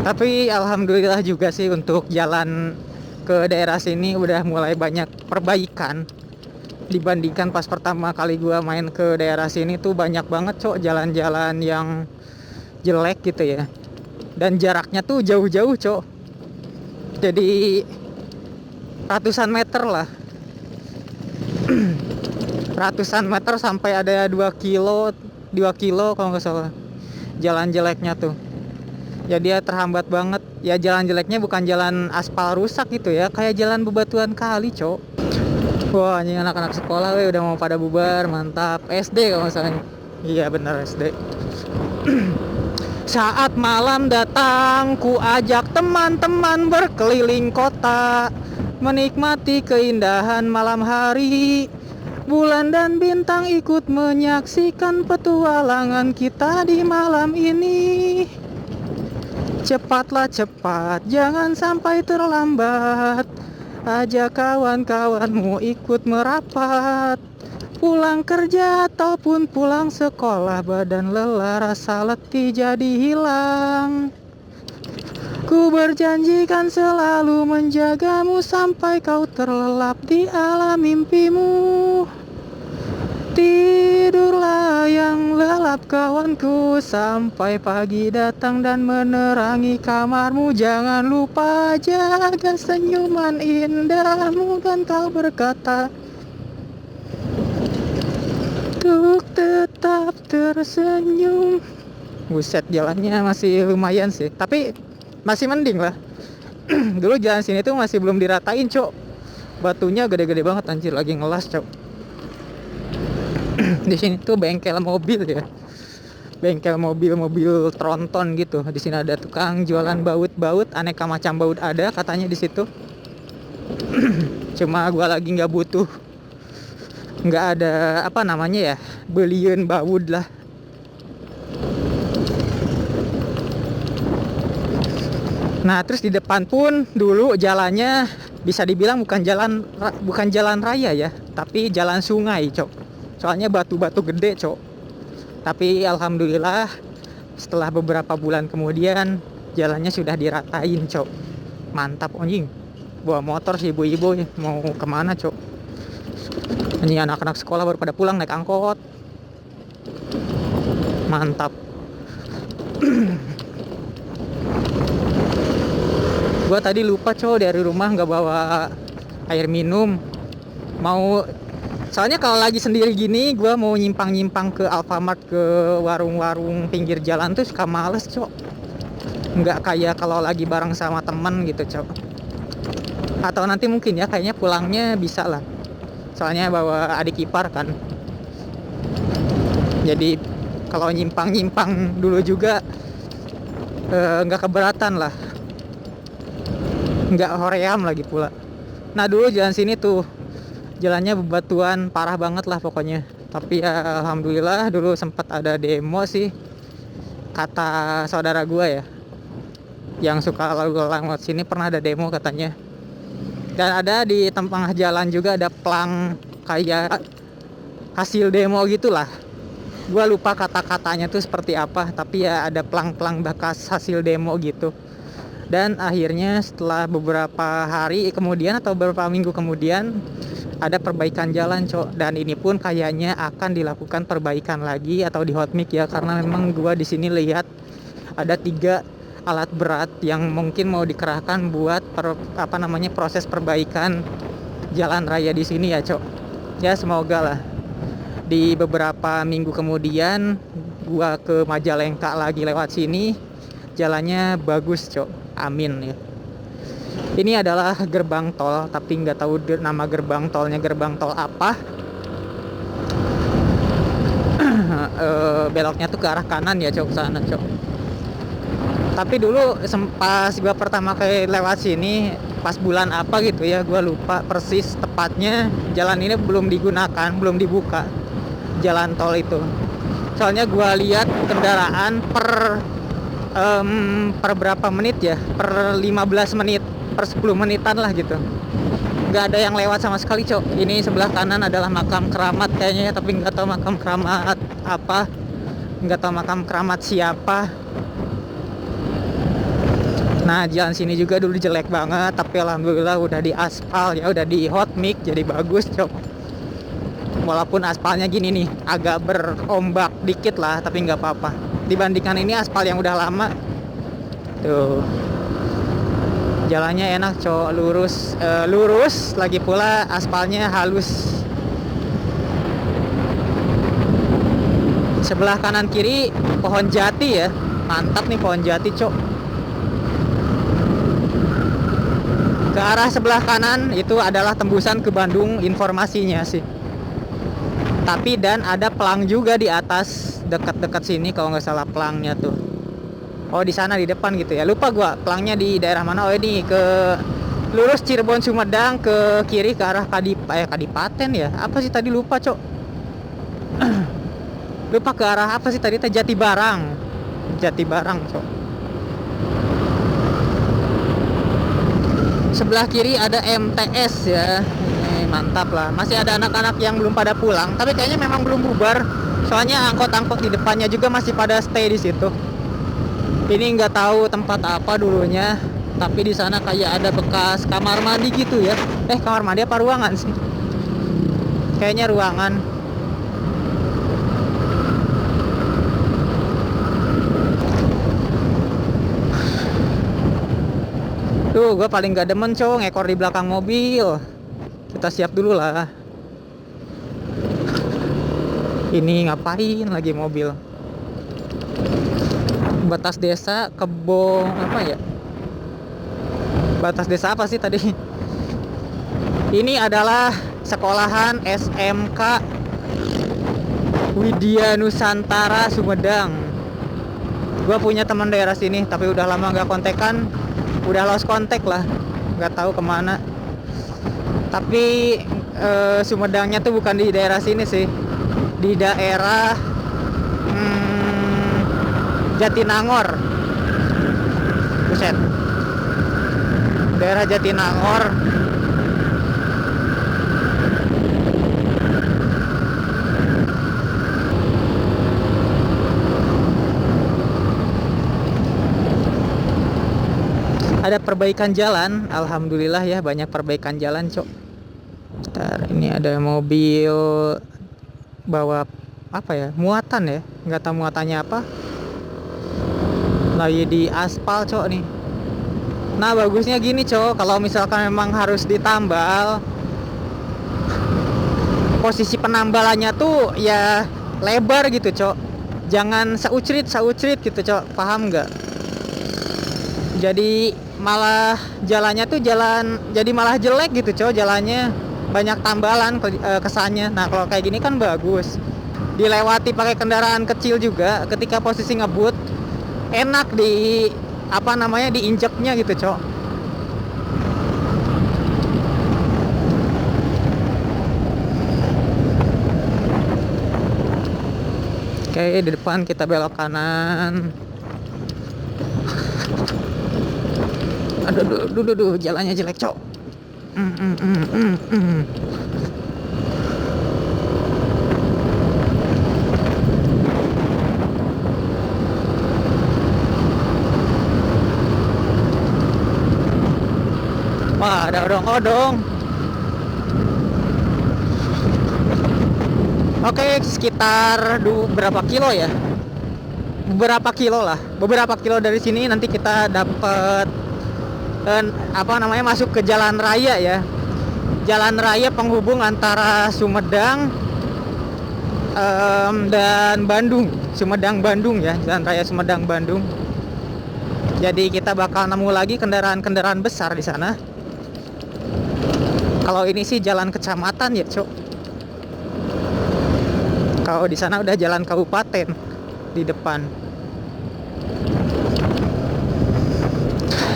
Tapi alhamdulillah juga sih untuk jalan ke daerah sini udah mulai banyak perbaikan. Dibandingkan pas pertama kali gua main ke daerah sini tuh banyak banget, Cok, jalan-jalan yang jelek gitu ya. Dan jaraknya tuh jauh-jauh, Cok. Jadi ratusan meter lah. Ratusan meter sampai ada 2 kilo kalau nggak salah. Jalan jeleknya tuh. Ya dia terhambat banget. Ya jalan jeleknya bukan jalan aspal rusak gitu ya, kayak jalan bebatuan kali, Cok. Wah, ini anak-anak sekolah udah mau pada bubar, mantap. SD kalau misalnya. Iya bener, SD. Saat malam datang, ku ajak teman-teman berkeliling kota, menikmati keindahan malam hari. Bulan dan bintang ikut menyaksikan petualangan kita di malam ini. Cepatlah cepat, jangan sampai terlambat. Ajak kawan-kawanmu ikut merapat. Pulang kerja ataupun pulang sekolah, badan lelah, rasa letih jadi hilang. Ku berjanjikan selalu menjagamu sampai kau terlelap di alam mimpimu. Tidurlah yang lelap kawanku, sampai pagi datang dan menerangi kamarmu. Jangan lupa jaga senyuman indahmu dan kau berkata, Untuk tetap tersenyum. Buset, jalannya masih lumayan sih, tapi masih mending lah. Dulu jalan sini tuh masih belum diratain, cok. Batunya gede-gede banget anjir, lagi ngelas, cok. Di sini tuh bengkel mobil ya. Bengkel mobil-mobil tronton gitu. Di sini ada tukang jualan baut-baut, aneka macam baut ada katanya di situ. Cuma gua lagi nggak butuh, nggak ada apa namanya ya, beliin baut lah. Nah, terus di depan pun dulu jalannya bisa dibilang bukan jalan raya ya, tapi jalan sungai, cok. Soalnya batu-batu gede, cok. Tapi alhamdulillah setelah beberapa bulan kemudian jalannya sudah diratain, cok. Mantap anjing. Bawa motor si ibu-ibu mau kemana, cok. Ini anak-anak sekolah baru pada pulang naik angkot. Mantap. Gua tadi lupa, cok, dari rumah nggak bawa air minum. Soalnya kalau lagi sendiri gini, gua mau nyimpang-nyimpang ke Alfamart, ke warung-warung pinggir jalan tuh suka males, cok. Nggak kayak kalau lagi bareng sama temen gitu, cok. Atau nanti mungkin ya, kayaknya pulangnya bisa lah. Soalnya bawa adik ipar kan. Jadi kalau nyimpang-nyimpang dulu juga nggak keberatan lah. Nggak hoream lagi pula. Nah, dulu jalan sini tuh jalannya bebatuan parah banget lah pokoknya. Tapi ya alhamdulillah dulu sempat ada demo sih, kata saudara gua ya, yang suka lalu lewat sini, pernah ada demo katanya. Dan ada di tengah jalan juga ada plang kayak hasil demo gitulah. Gua lupa kata-katanya tuh seperti apa, tapi ya ada plang-plang bekas hasil demo gitu. Dan akhirnya setelah beberapa hari kemudian atau beberapa minggu kemudian ada perbaikan jalan, cok. Dan ini pun kayaknya akan dilakukan perbaikan lagi atau di hotmix ya, karena memang gua di sini lihat ada 3 alat berat yang mungkin mau dikerahkan buat proses perbaikan jalan raya di sini ya, cok. Ya semoga lah di beberapa minggu kemudian gua ke Majalengka lagi lewat sini jalannya bagus, cok. Amin ya. Ini adalah gerbang tol, tapi nggak tahu nama gerbang tolnya gerbang tol apa. Beloknya tuh ke arah kanan ya, cok, sana, cok. Tapi dulu pas gua pertama kali lewat sini pas bulan apa gitu ya, gua lupa persis tepatnya. Jalan ini belum digunakan, belum dibuka jalan tol itu. Soalnya gua lihat kendaraan per berapa menit ya, per 15 menit, per 10 menitan lah gitu. Nggak ada yang lewat sama sekali, cok. Ini sebelah kanan adalah makam keramat kayaknya ya, tapi nggak tahu makam keramat apa, nggak tahu makam keramat siapa. Nah, jalan sini juga dulu jelek banget, tapi alhamdulillah udah di aspal ya, udah di hotmix jadi bagus, cok. Walaupun aspalnya gini nih, agak berombak dikit lah, tapi nggak apa-apa. Dibandingkan ini aspal yang udah lama. Tuh. Jalannya enak, cok, lurus, lagi pula aspalnya halus. Sebelah kanan kiri pohon jati ya. Mantap nih pohon jati, cok. Ke arah sebelah kanan itu adalah tembusan ke Bandung informasinya sih. Tapi dan ada pelang juga di atas dekat-dekat sini kalau nggak salah pelangnya tuh. Oh, di sana di depan gitu ya. Lupa gua pelangnya di daerah mana. Oh, ini ke lurus Cirebon Sumedang, ke kiri ke arah Kadipaten ya. Apa sih tadi lupa, cok. Lupa ke arah apa sih tadi, Jatibarang, cok. Sebelah kiri ada MTS ya. Ini mantap lah. Masih ada anak-anak yang belum pada pulang, tapi kayaknya memang belum bubar. Soalnya angkot-angkot di depannya juga masih pada stay di situ. Ini nggak tahu tempat apa dulunya, tapi di sana kayak ada bekas kamar mandi gitu ya. Kamar mandi apa ruangan sih? Kayaknya ruangan. Tuh, gue paling gak demen, cong, ekor di belakang mobil. Kita siap dulu lah. Ini ngapain lagi mobil? Batas desa Kebong apa ya? Batas desa apa sih tadi? Ini adalah sekolahan SMK Widya Nusantara Sumedang. Gue punya teman daerah sini, tapi udah lama nggak kontekan, udah lost kontak lah, nggak tahu kemana. Tapi Sumedangnya tuh bukan di daerah sini sih, di daerah Jatinangor. Buset, daerah Jatinangor. Ada perbaikan jalan, alhamdulillah ya, banyak perbaikan jalan, cok. Ntar, ini ada mobil bawa apa ya, muatan ya, nggak tahu muatannya apa, lagi di aspal, cok nih. Nah bagusnya gini, cok, kalau misalkan memang harus ditambal, posisi penambalannya tuh ya lebar gitu, cok, jangan saucrit gitu, cok, paham nggak? Jadi malah jalannya tuh jadi malah jelek gitu, cok, jalannya banyak tambalan kesannya. Nah kalau kayak gini kan bagus, dilewati pakai kendaraan kecil juga, ketika posisi ngebut enak di apa namanya, diinjeknya gitu, cok. Oke, di depan kita belok kanan. Aduh, jalannya jelek, cok. Wah, ada odong-odong. Oke, sekitar berapa kilo ya? Beberapa kilo dari sini nanti kita dapat apa namanya, masuk ke jalan raya ya, jalan raya penghubung antara Sumedang dan Bandung, Sumedang Bandung ya, jalan raya Sumedang Bandung. Jadi kita bakal nemu lagi kendaraan besar di sana. Kalau ini sih jalan kecamatan ya, cok. Kalau di sana udah jalan kabupaten di depan.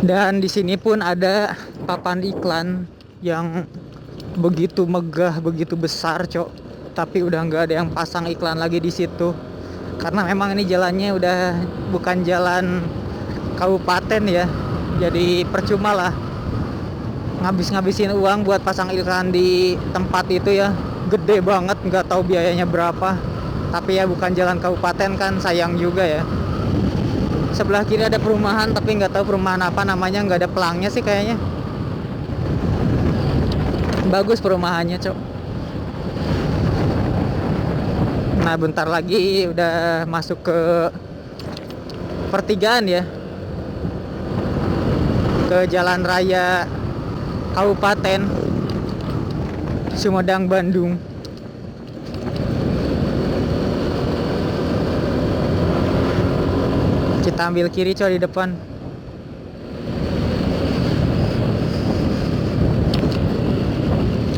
Dan di sini pun ada papan iklan yang begitu megah, begitu besar, cok. Tapi udah nggak ada yang pasang iklan lagi di situ, karena memang ini jalannya udah bukan jalan kabupaten ya. Jadi percuma lah ngabisin uang buat pasang iklan di tempat itu ya. Gede banget, nggak tahu biayanya berapa. Tapi ya bukan jalan kabupaten kan, sayang juga ya. Sebelah kiri ada perumahan, tapi nggak tahu perumahan apa namanya, nggak ada pelangnya sih kayaknya. Bagus perumahannya, cok. Nah bentar lagi udah masuk ke pertigaan ya, ke jalan raya Kabupaten Sumedang Bandung. Kita ambil kiri, coy, di depan.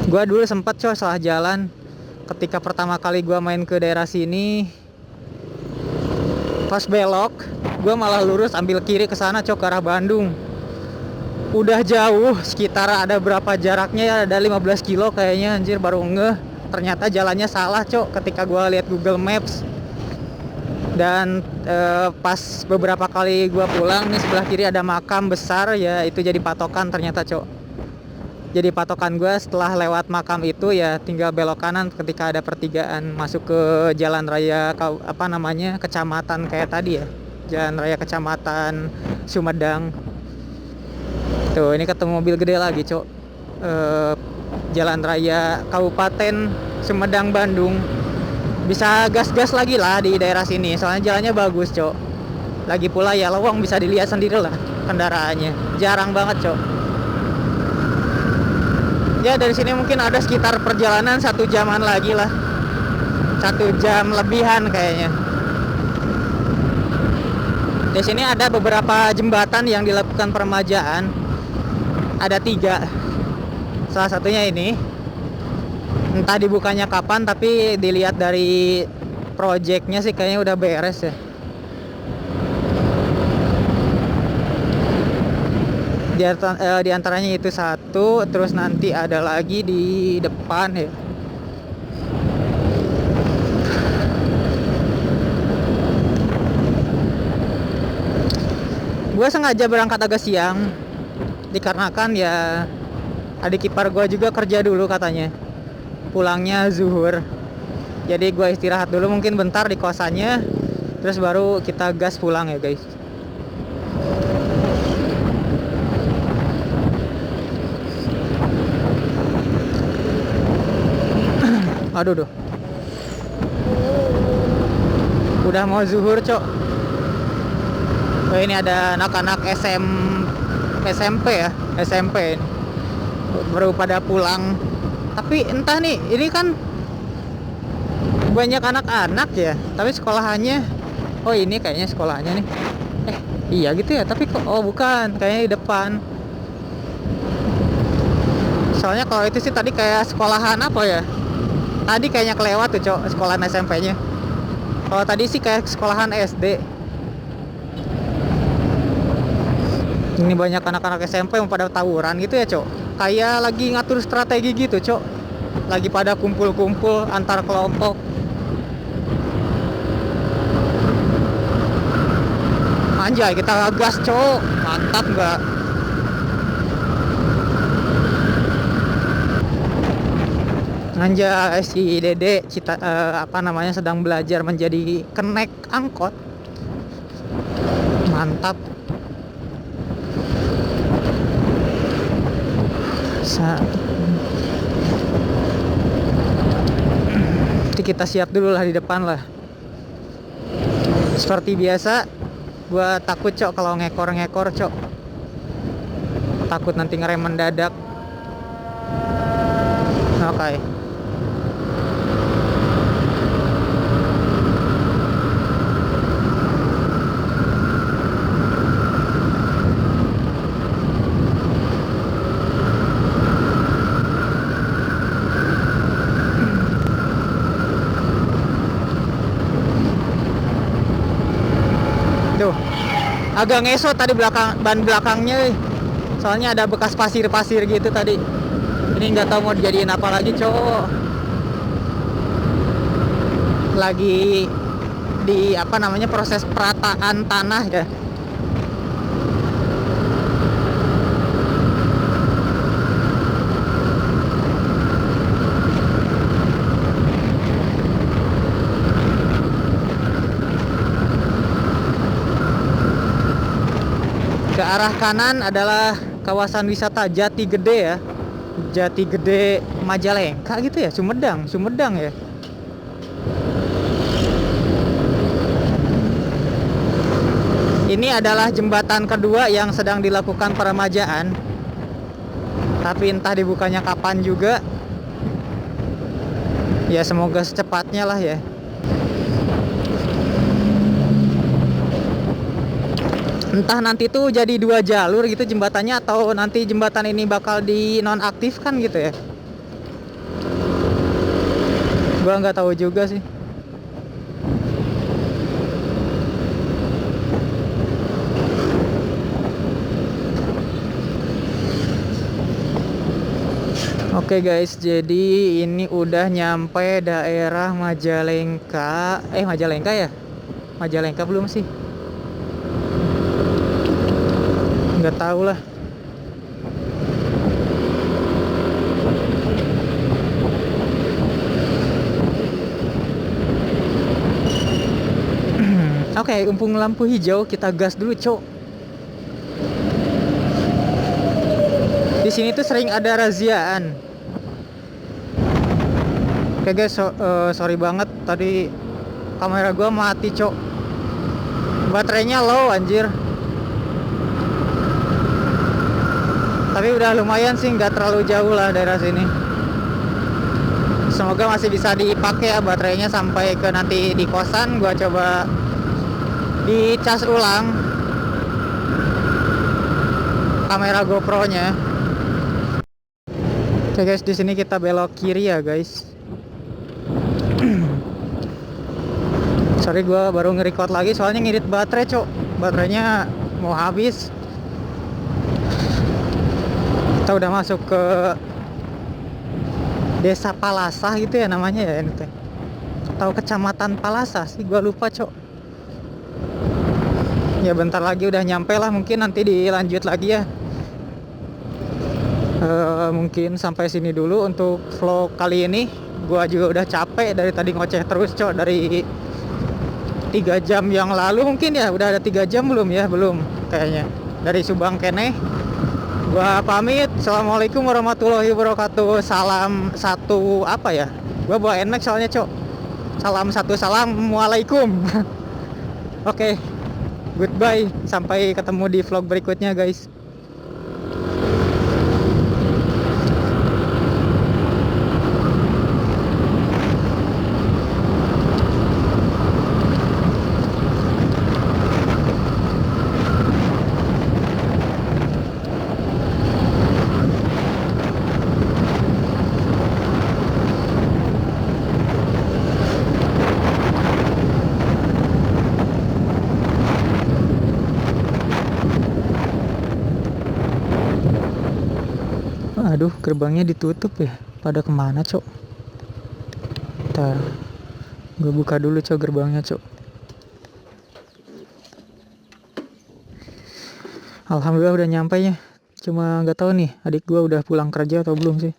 Gua dulu sempat, coy, salah jalan ketika pertama kali gua main ke daerah sini. Pas belok, gua malah lurus ambil kiri ke sana, coy, ke arah Bandung. Udah jauh, sekitar ada berapa jaraknya ya, ada 15 kilo kayaknya, anjir, baru ngeh ternyata jalannya salah, cok, ketika gua lihat Google Maps. Dan pas beberapa kali gua pulang nih, sebelah kiri ada makam besar ya, itu jadi patokan ternyata, cok. Jadi patokan gua setelah lewat makam itu ya tinggal belok kanan ketika ada pertigaan masuk ke jalan raya apa namanya, kecamatan kayak tadi ya, jalan raya kecamatan Sumedang. Tuh, ini ketemu mobil gede lagi, cok. Jalan raya Kabupaten Sumedang Bandung. Bisa gas-gas lagi lah di daerah sini, soalnya jalannya bagus, cok. Lagi pula ya lowong, bisa dilihat sendiri lah kendaraannya, jarang banget, cok. Ya dari sini mungkin ada sekitar perjalanan 1 jaman lagi lah. 1 jam lebihan kayaknya. Di sini ada beberapa jembatan yang dilakukan peremajaan. Ada 3. Salah satunya ini. Entah dibukanya kapan, tapi dilihat dari projectnya sih kayaknya udah beres ya. Di antaranya itu 1, terus nanti ada lagi di depan ya. Gue sengaja berangkat agak siang dikarenakan ya adik ipar gue juga kerja dulu katanya, pulangnya zuhur. Jadi gue istirahat dulu mungkin bentar di kosannya, terus baru kita gas pulang ya guys. Aduh duh. Udah mau zuhur cok. Oh, ini ada anak-anak SMP ya, SMP ini. Baru pada pulang. Tapi entah nih, ini kan banyak anak-anak ya, tapi sekolahannya, oh ini kayaknya sekolahannya nih. Iya gitu ya, tapi kok, oh bukan, kayaknya di depan. Soalnya kalau itu sih tadi kayak sekolahan apa ya? Tadi kayaknya kelewat tuh cok, sekolahan SMP-nya. Kalau tadi sih kayak sekolahan SD. Ini banyak anak-anak SMP yang pada tawuran gitu ya cok. Kayak lagi ngatur strategi gitu cok. Lagi pada kumpul-kumpul antar kelompok. Anjay, kita gas cok. Mantap nggak? Anjay, si Dede sedang belajar menjadi kenek angkot. Mantap. Nanti kita siap dulu lah di depan lah. Seperti biasa, gua takut cok kalau ngekor cok. Takut nanti ngerem mendadak. Oke. Tuh, agak ngesot tadi ban belakangnya, soalnya ada bekas pasir-pasir gitu tadi. Ini nggak tahu mau dijadiin apa lagi cowok. Lagi di proses perataan tanah ya. Ke arah kanan adalah kawasan wisata Jati Gede ya. Jati Gede Majalengka gitu ya, Sumedang ya. Ini adalah jembatan kedua yang sedang dilakukan peremajaan. Tapi entah dibukanya kapan juga. Ya semoga secepatnya lah ya. Entah nanti tuh jadi 2 jalur gitu jembatannya, atau nanti jembatan ini bakal dinonaktifkan gitu ya. Gua nggak tahu juga sih. Oke guys, jadi ini udah nyampe daerah Majalengka. Majalengka ya? Majalengka belum sih? Nggak tahu lah. Oke, umpung lampu hijau kita gas dulu cok. Di sini tuh sering ada razziaan. Oke guys, sorry banget tadi kamera gua mati cok. Baterainya low anjir. Tapi udah lumayan sih, nggak terlalu jauh lah daerah sini. Semoga masih bisa dipakai ya baterainya sampai ke nanti di kosan. Gua coba dicas ulang kamera GoPro-nya. Oke guys, di sini kita belok kiri ya guys. Sorry, gua baru nge-record lagi soalnya ngirit baterai, cok. Baterainya mau habis. Kita udah masuk ke Desa Palasah gitu ya namanya ya ini teh. Atau Kecamatan Palasah sih, gua lupa, cok. Ya bentar lagi udah nyampe lah, mungkin nanti dilanjut lagi ya. Mungkin sampai sini dulu untuk vlog kali ini. Gua juga udah capek dari tadi ngoceh terus, cok. Dari 3 jam yang lalu mungkin ya, udah ada 3 jam belum ya? Belum kayaknya. Dari Subang kene. Gua pamit. Assalamualaikum warahmatullahi wabarakatuh. Salam satu apa ya? Gua bawa NMAX soalnya, cok. Salam satu, assalamualaikum. Oke. Goodbye. Sampai ketemu di vlog berikutnya, guys. Aduh, gerbangnya ditutup ya. Pada kemana, cok? Ntar gue buka dulu, cok, gerbangnya, cok. Alhamdulillah udah nyampe ya. Cuma nggak tahu nih, adik gue udah pulang kerja atau belum sih.